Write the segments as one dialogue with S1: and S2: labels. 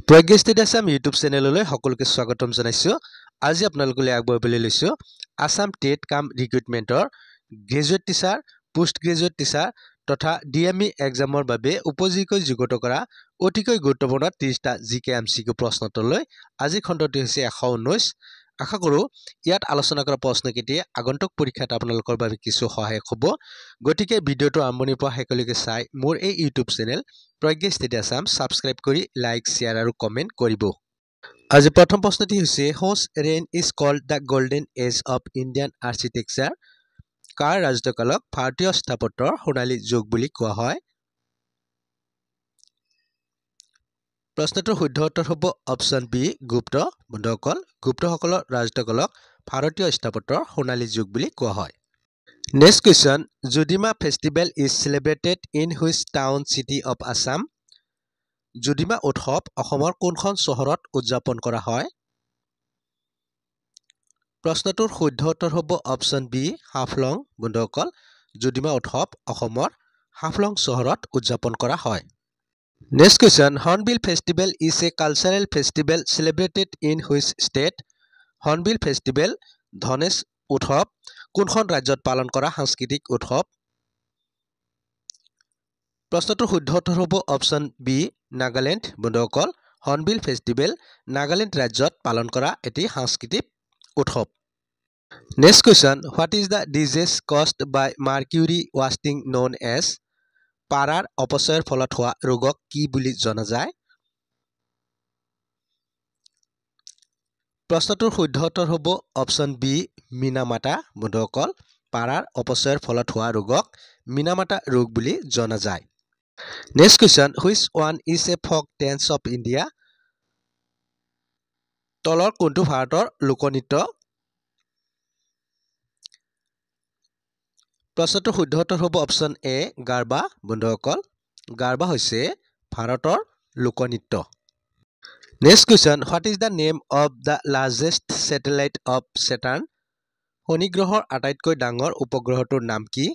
S1: প্ৰজ্ঞা study Assam YouTube চেনেললৈ সকলোকে স্বাগতম জনাইছোঁ। আজি আপোনালোকলৈ আগবঢ়াবলৈ লৈছোঁ আছাম টেট কাম ৰিক্ৰুইটমেণ্টৰ graduate teacher, post graduate teacher তথা ডিএমই এক্সামৰ বাবে উপযোগীকৈ যুগুত কৰা অতিকৈ গুৰুত্বপূৰ্ণ 30টা জিকে এমচিকিউ প্ৰশ্নোত্তৰলৈ আজিৰ খণ্ডটি হৈছে 119। আশা কৰোঁ ইয়াত আলোচনা কৰা প্ৰশ্নকেইটিয়ে আগন্তুক পৰীক্ষাত আপোনালোকৰ বাবে কিছু সহায়ক হ'ব। গতিকে ভিডিঅ'টো আৰম্ভণিৰ পৰা শেষলৈকে চাই মোৰ এই YouTube channel Pragya study Assam subscribe কৰি লাইক, শ্বেয়াৰ আৰু কমেণ্ট কৰিব। আজি প্ৰথম প্ৰশ্নটি হৈছে whose reign is called the golden age of Indian architecture. কাৰ ৰাজত্বকালক ভাৰতীয় স্থাপত্যৰ সোণালী যুগ বুলি কোৱা হয়? প্ৰশ্নটোৰ শুদ্ধ উত্তৰ হ'ব অপশ্যন বি গুপ্ত। বন্ধুসকল, গুপ্তসকলৰ ৰাজত্বকালক ভাৰতীয় স্থাপত্যৰ সোণালী যুগ বুলি কোৱা হয়। Next question, Judima festival is celebrated in which town city of Assam. Judima উৎসৱ অসমৰ কোনখন চহৰত উদযাপন কৰা হয়? প্ৰশ্নটোৰ শুদ্ধ উত্তৰ হ'ব অপশ্যন বি হাফলং। বন্ধুসকল, যুদিমা উৎসৱ অসমৰ হাফলং চহৰত উদযাপন কৰা হয়। Next question, hornbill festival is a cultural festival celebrated in which state. Hornbill festival ধনেশ উৎসৱ কোনখন ৰাজ্যত পালন কৰা সাংস্কৃতিক উৎসৱ? প্ৰশ্নটোৰ শুদ্ধ উত্তৰ হ'ব অপশ্যন বি নাগালেণ্ড। বন্ধুসকল, হৰ্ণবিল ফেষ্টিভেল নাগালেণ্ড ৰাজ্যত পালন কৰা এটি সাংস্কৃতিক উৎসৱ। Next question, what is the disease caused by mercury wasting known as. পাৰাৰ অপচয়ৰ ফলত হোৱা ৰোগক কি বুলি জনা যায়? প্ৰশ্নটোৰ শুদ্ধ উত্তৰ হ'ব অপশ্যন বি মিনামাতা। বন্ধুসকল, পাৰাৰ অপচয়ৰ ফলত হোৱা ৰোগক মিনামাতা ৰোগ বুলি জনা যায়। Next question, which one is a folk dance of India. তলৰ কোনটো ভাৰতৰ লোকনৃত্য? প্ৰশ্নটোৰ শুদ্ধ উত্তৰ হ'ব অপশ্যন এ গাৰবা। বন্ধুসকল, গাৰবা হৈছে ভাৰতৰ লোকনৃত্য। Next question, what is the name of the largest satellite of Saturn. শনি গ্ৰহৰ আটাইতকৈ ডাঙৰ উপগ্ৰহটোৰ নাম কি?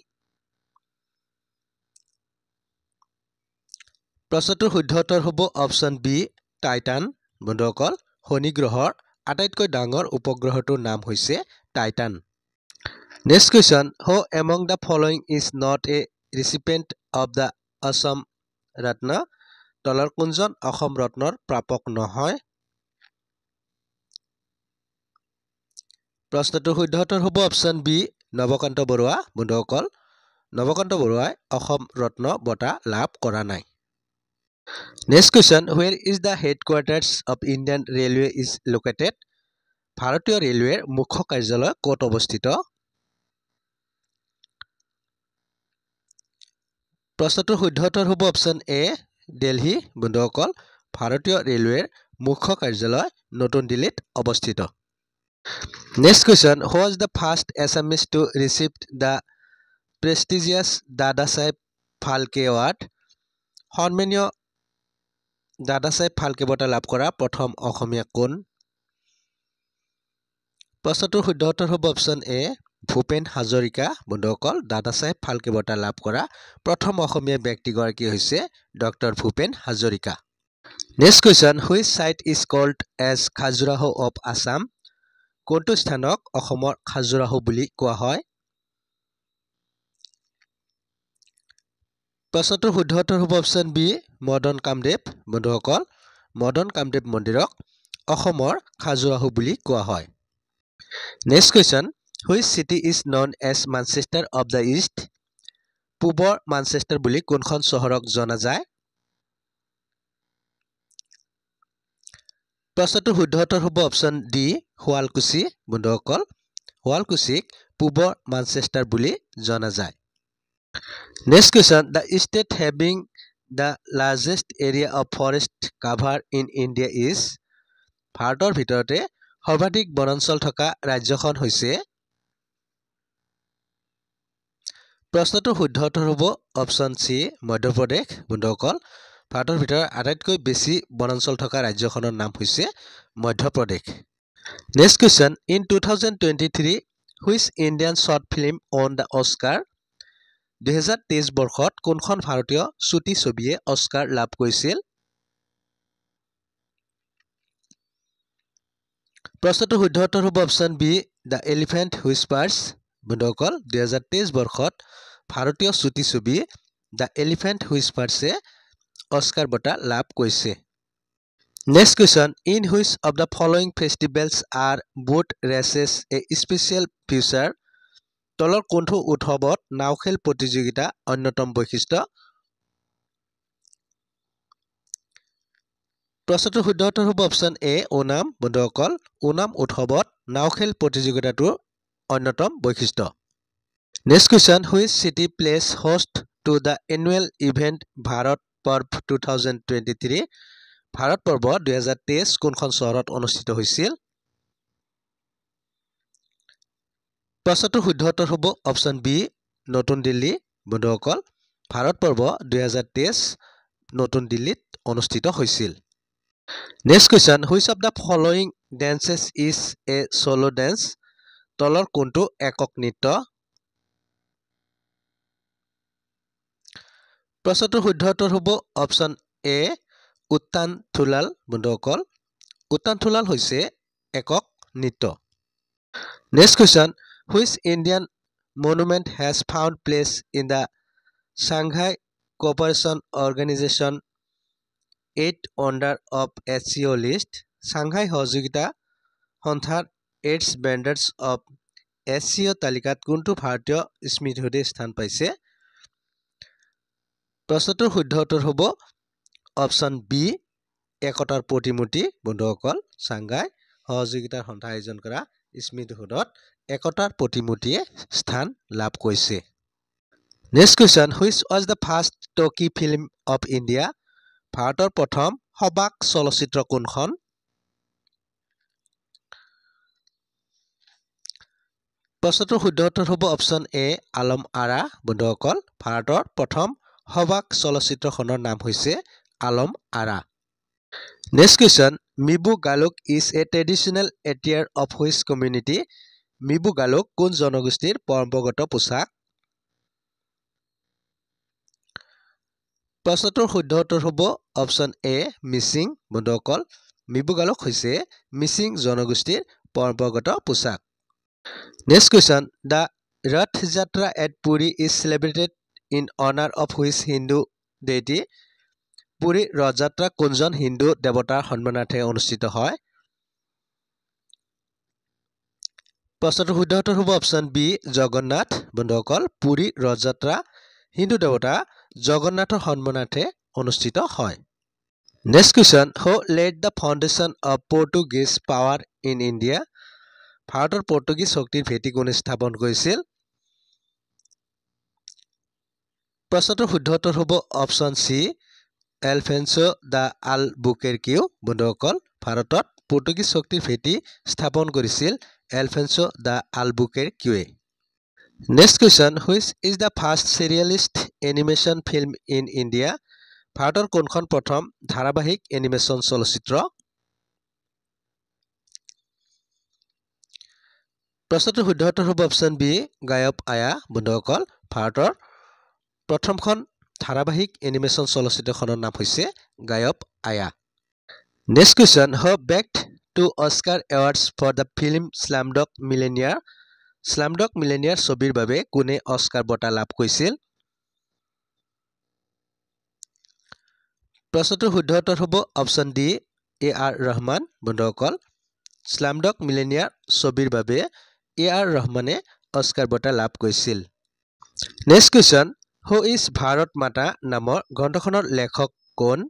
S1: প্ৰশ্নটোৰ শুদ্ধ উত্তৰ হ'ব অপশ্যন বি টাইটান। বন্ধুসকল, শনি গ্ৰহৰ আটাইতকৈ ডাঙৰ উপগ্ৰহটোৰ নাম হৈছে Titan. Next question, who among the following is not a recipient of the Asom Ratna. তলৰ কোনজন অসম ৰত্নৰ প্ৰাপক নহয়? প্ৰশ্নটোৰ শুদ্ধ উত্তৰ হ'ব অপশ্যন বি নৱকান্ত বৰুৱা। বন্ধুসকল, নৱকান্ত বৰুৱাই অসম ৰত্ন বঁটা লাভ কৰা নাই। Next question, where is the headquarters of Indian railway is located. ভাৰতীয় ৰেলৱেৰ মুখ্য কাৰ্যালয় ক'ত অৱস্থিত? প্ৰশ্নটোৰ শুদ্ধ উত্তৰ হ'ব অপশ্যন এ দিল্লী। বন্ধুসকল, ভাৰতীয় ৰেলৱেৰ মুখ্য কাৰ্যালয় নতুন দিল্লীত অৱস্থিত। Next question, who was the first Assamese to receive the prestigious Dada Saheb Phalke award. সন্মানীয় দাদা চাহেব ফাল্কে বঁটা লাভ কৰা প্ৰথম অসমীয়া কোন? প্ৰশ্নটোৰ শুদ্ধ উত্তৰ হ'ব অপশ্যন এ ভূপেন হাজৰিকা। বন্ধুসকল, দাদা চাহেব ফাল্কে বঁটা লাভ কৰা প্ৰথম অসমীয়া ব্যক্তিগৰাকী হৈছে doctor Bhupen Hazarika. Next question, which site is called as Khajuraho of Assam. কোনটো স্থানক অসমৰ খাজুৰাহো বুলি কোৱা হয়? প্ৰশ্নটোৰ শুদ্ধ উত্তৰ হ'ব অপশ্যন বি মদন কামদেৱ। বন্ধুসকল, মদন কামদেৱ মন্দিৰক অসমৰ খাজুৰাহো বুলি কোৱা হয়। Next question, which city is known as Manchester of the east. পূবৰ মানচেষ্টাৰ বুলি কোনখন চহৰক জনা যায়? প্ৰশ্নটোৰ শুদ্ধ উত্তৰ হ'ব অপশ্যন ডি শুৱালকুছি। বন্ধুসকল, শুৱালকুছিক পূবৰ মানচেষ্টাৰ বুলি জনা যায়। Next question, the state having the largest area of forest cover in India is. ভাৰতৰ ভিতৰতে সৰ্বাধিক বনাঞ্চল থকা ৰাজ্যখন হৈছে? প্ৰশ্নটোৰ শুদ্ধ উত্তৰ হ'ব অপশ্যন চি মধ্যপ্ৰদেশ। বন্ধুসকল, ভাৰতৰ ভিতৰত আটাইতকৈ বেছি বনাঞ্চল থকা ৰাজ্যখনৰ নাম হৈছে Madhya Pradesh. Next question, in 2023 which Indian short film on the Oscar. 2023 বৰ্ষত কোনখন ভাৰতীয় চুটি ছবিয়ে অস্কাৰ লাভ কৰিছিল? প্ৰশ্নটোৰ শুদ্ধ উত্তৰ হ'ব অপশ্যন বি দ্য এলিফেণ্ট হুইস্পাৰ্ছ। বন্ধুসকল 2023 বৰ্ষত ভাৰতীয় চুটি ছবি দ্য এলিফেণ্ট হুইস্পাৰ্ছে অস্কাৰ বঁটা লাভ কৰিছে। Next question, in which of the following festivals R boat races A special future? তলৰ কোনটো উৎসৱত নাও খেল প্ৰতিযোগিতা অন্যতম বৈশিষ্ট্য? প্ৰশ্নটোৰ শুদ্ধ উত্তৰ হ'ব অপশ্যন এ ওনাম। বন্ধুসকল ওনাম উৎসৱত নাও খেল প্ৰতিযোগিতাটোৰ অন্যতম বৈশিষ্ট্য। Next question, which city place host to the annual event Bharat পৰ্ব 2023? ভাৰত পৰ্ব 2023 কোনখন চহৰত অনুষ্ঠিত হৈছিল? প্ৰশ্নটোৰ শুদ্ধ উত্তৰ হ'ব অপশ্যন বি নতুন দিল্লী। বন্ধুসকল ভাৰত পৰ্ব 2023 নতুন দিল্লীত অনুষ্ঠিত হৈছিল। Next question, which of the following dances is a solo' dance? তলৰ কোনটো একক নৃত্য? প্ৰশ্নটোৰ শুদ্ধ উত্তৰ হ'ব অপশ্যন এ উত্তান থুলাল। বন্ধুসকল উত্তান থুলাল হৈছে একক নৃত্য। Next question, which Indian monument has found place in the Shanghai cooperation organisation 8 wonder of SCO list? Shanghai সহযোগিতা সন্থাৰ 8 ষ্টেণ্ডাৰ্ডছ অফ SCO তালিকাত কোনটো ভাৰতীয় স্মৃতিসৌধে স্থান পাইছে? প্ৰশ্নটোৰ শুদ্ধ উত্তৰ হ'ব অপশ্যন বি একতাৰ প্ৰতিমূৰ্তি। বন্ধুসকল ছাংঘাই সহযোগিতাৰ সন্থা আয়োজন কৰা স্মৃতিসৌধত একতাৰ প্ৰতিমূৰ্তিয়ে স্থান লাভ কৰিছে। Next question, which was the first টকি ফিল্ম অফ ইণ্ডিয়া? ভাৰতৰ প্ৰথম সবাক চলচ্চিত্ৰ কোনখন? প্ৰশ্নটোৰ শুদ্ধ উত্তৰ হ'ব অপশ্যন এ আলম আৰা। বন্ধুসকল ভাৰতৰ প্ৰথম সবাক চলচ্চিত্ৰখনৰ নাম হৈছে Alam Ara. Next question, Mibu Galok is a traditional attire of which community? Mibu Galok কোন জনগোষ্ঠীৰ পৰম্পৰাগত পোছাক? প্ৰশ্নটোৰ শুদ্ধ উত্তৰ হ'ব অপশ্যন এ মিচিং। বন্ধুসকল মিবু গালোক হৈছে মিচিং জনগোষ্ঠীৰ পৰম্পৰাগত পোছাক। নেক্সট কুৱেশ্যন, দ্য ৰথ যাত্ৰা at Puri is celebrated in অনাৰ অফ হুইচ হিন্দু ডেইটি? পুৰীৰ ৰথযাত্ৰা কোনজন হিন্দু দেৱতাৰ সন্মানাৰ্থে অনুষ্ঠিত হয়? প্ৰশ্নটোৰ শুদ্ধ উত্তৰ হ'ব অপশ্যন বি জগন্নাথ। বন্ধুসকল পুৰীৰ ৰথযাত্ৰা হিন্দু দেৱতা জগন্নাথৰ সন্মানাৰ্থে অনুষ্ঠিত হয়। Next question, who led the foundation of Portuguese power in India? ভাৰতৰ পৰ্টুগীজ শক্তিৰ ভেটি কোনে স্থাপন কৰিছিল? প্ৰশ্নটোৰ শুদ্ধ উত্তৰ হ'ব option C Alfonso de Albuquerque. বন্ধুসকল ভাৰতত পৰ্টুগীজ শক্তিৰ ভেটি স্থাপন কৰিছিল এলফেন্সো দ্য আলবুকেৰ্কিউৱে। Next question, which is the first serialist animation film in India? ভাৰতৰ কোনখন প্ৰথম ধাৰাবাহিক এনিমেশ্যন চলচ্চিত্ৰ? প্ৰশ্নটোৰ শুদ্ধ উত্তৰ হ'ব অপশ্যন বি গায়ব আয়া। বন্ধুসকল ভাৰতৰ প্ৰথমখন ধাৰাবাহিক এনিমেশ্যন চলচ্চিত্ৰখনৰ নাম হৈছে Gayab Aaya. Next question, who bagged two Oscar awards for the film Slumdog Millionaire? Slumdog Millionaire ছবিৰ বাবে কোনে অস্কাৰ বঁটা লাভ কৰিছিল? প্ৰশ্নটোৰ শুদ্ধ উত্তৰ হ'ব অপশ্যন ডি AR ৰহমান। বন্ধুসকল স্লামডগ মিলেনিয়াৰ ছবিৰ বাবে AR ৰহমানে অস্কাৰ বঁটা লাভ কৰিছিল। Next question, who is Bharat মাতা নামৰ গ্ৰন্থখনৰ লেখক কোন?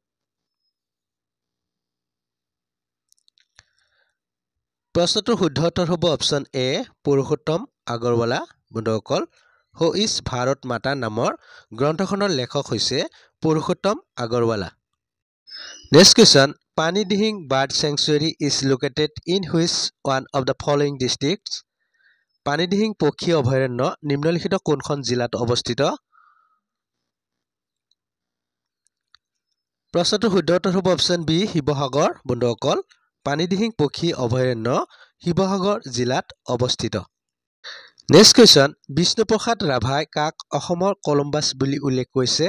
S1: প্ৰশ্নটোৰ শুদ্ধ উত্তৰ হ'ব অপশ্যন এ পুৰুষোত্তম আগৰৱালা। বন্ধুসকল হু ইজ ভাৰত মাতা নামৰ গ্ৰন্থখনৰ লেখক হৈছে পুৰুষোত্তম আগৰৱালা। নেক্সট কুৱেশ্যন, পানী Dihing bird sanctuary is located in which one of the following districts? পানী দিহিং পক্ষী অভয়াৰণ্য নিম্নলিখিত কোনখন জিলাত অৱস্থিত? প্ৰশ্নটোৰ শুদ্ধ উত্তৰ হ'ব অপশ্যন বি শিৱসাগৰ। বন্ধুসকল পানী দিহিং পক্ষী অভয়াৰণ্য শিৱসাগৰ জিলাত অৱস্থিত। নেক্সট কুৱেশ্যন, বিষ্ণুপ্ৰসাদ ৰাভাই কাক অসমৰ কলম্বাছ বুলি উল্লেখ কৰিছে?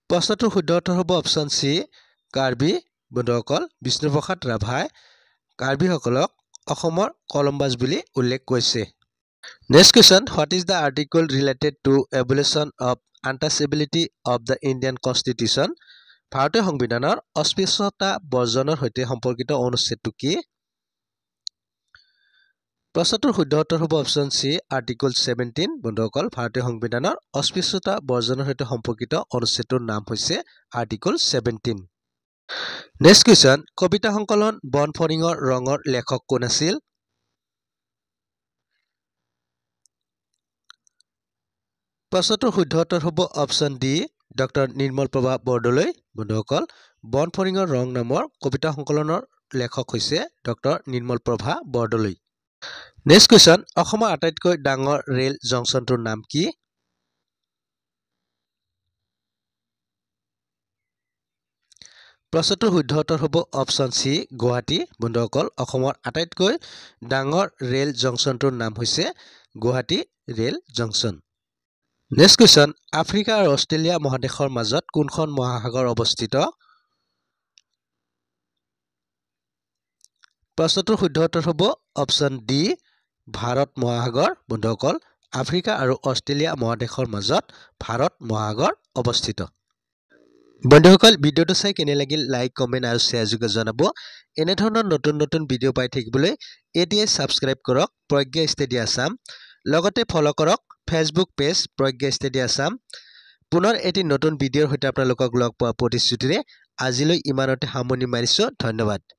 S1: প্ৰশ্নটোৰ শুদ্ধ উত্তৰ হ'ব অপশ্যন চি কাৰ্বি বন্ধুসকল বিষ্ণুপ্ৰসাদ ৰাভাই কাৰ্বিসকলক অসমৰ কলম্বাছ বুলি উল্লেখ কৰিছে। Next question, what is the article related to abolition of untouchability of the Indian constitution? ভাৰতীয় সংবিধানৰ অস্পৃশ্যতা বৰ্জনৰ সৈতে সম্পৰ্কিত অনুচ্ছেদটো কি? প্ৰশ্নটোৰ শুদ্ধ উত্তৰ হ'ব অপশ্যন চি, আৰ্টিকল 17। বন্ধুসকল ভাৰতীয় সংবিধানৰ অস্পৃশ্যতা বৰ্জনৰ সৈতে সম্পৰ্কিত অনুচ্ছেদটোৰ নাম হৈছে আৰ্টিকল 17। নেক্সট কুৱেশ্যন, কবিতা সংকলন বন ফৰিঙৰ ৰঙৰ লেখক কোন আছিল? প্ৰশ্নটোৰ শুদ্ধ উত্তৰ হ'ব option D, doctor Nirmal Prabha Bordoloi. বন্ধুসকল বন ফৰিঙৰ ৰং নামৰ কবিতা সংকলনৰ লেখক হৈছে doctor Nirmal Prabha Bordoloi. Next question, অসমৰ আটাইতকৈ ডাঙৰ ৰেল জংচনটোৰ নাম কি? প্ৰশ্নটোৰ শুদ্ধ উত্তৰ হ'ব অপশ্যন চি, গুৱাহাটী। বন্ধুসকল অসমৰ আটাইতকৈ ডাঙৰ ৰেল জংচনটোৰ নাম হৈছে Guwahati rail junction. Next question, Africa আৰু অষ্ট্ৰেলিয়া মহাদেশৰ মাজত কোনখন মহাসাগৰ অৱস্থিত? প্ৰশ্নটোৰ শুদ্ধ উত্তৰ হ'ব অপশ্যন ডি, ভাৰত মহাসাগৰ। বন্ধুসকল আফ্ৰিকা আৰু অষ্ট্ৰেলিয়া মহাদেশৰ মাজত ভাৰত মহাসাগৰ অৱস্থিত। বন্ধুসকল ভিডিঅ'টো চাই কেনে লাগিল লাইক, কমেণ্ট আৰু শ্বেয়াৰ যোগে জনাব। এনেধৰণৰ নতুন নতুন ভিডিঅ' পাই থাকিবলৈ এতিয়াই ছাবস্ক্ৰাইব কৰক প্ৰজ্ঞা ষ্টাডি আছাম। লগতে ফ'ল' কৰক ফেচবুক পেজ প্ৰজ্ঞা ষ্টাডি আছাম। পুনৰ এটি নতুন ভিডিঅ'ৰ সৈতে আপোনালোকক লগ পোৱা প্ৰতিশ্ৰুতিৰে আজিলৈ ইমানতে সামৰণি মাৰিছোঁ। ধন্যবাদ।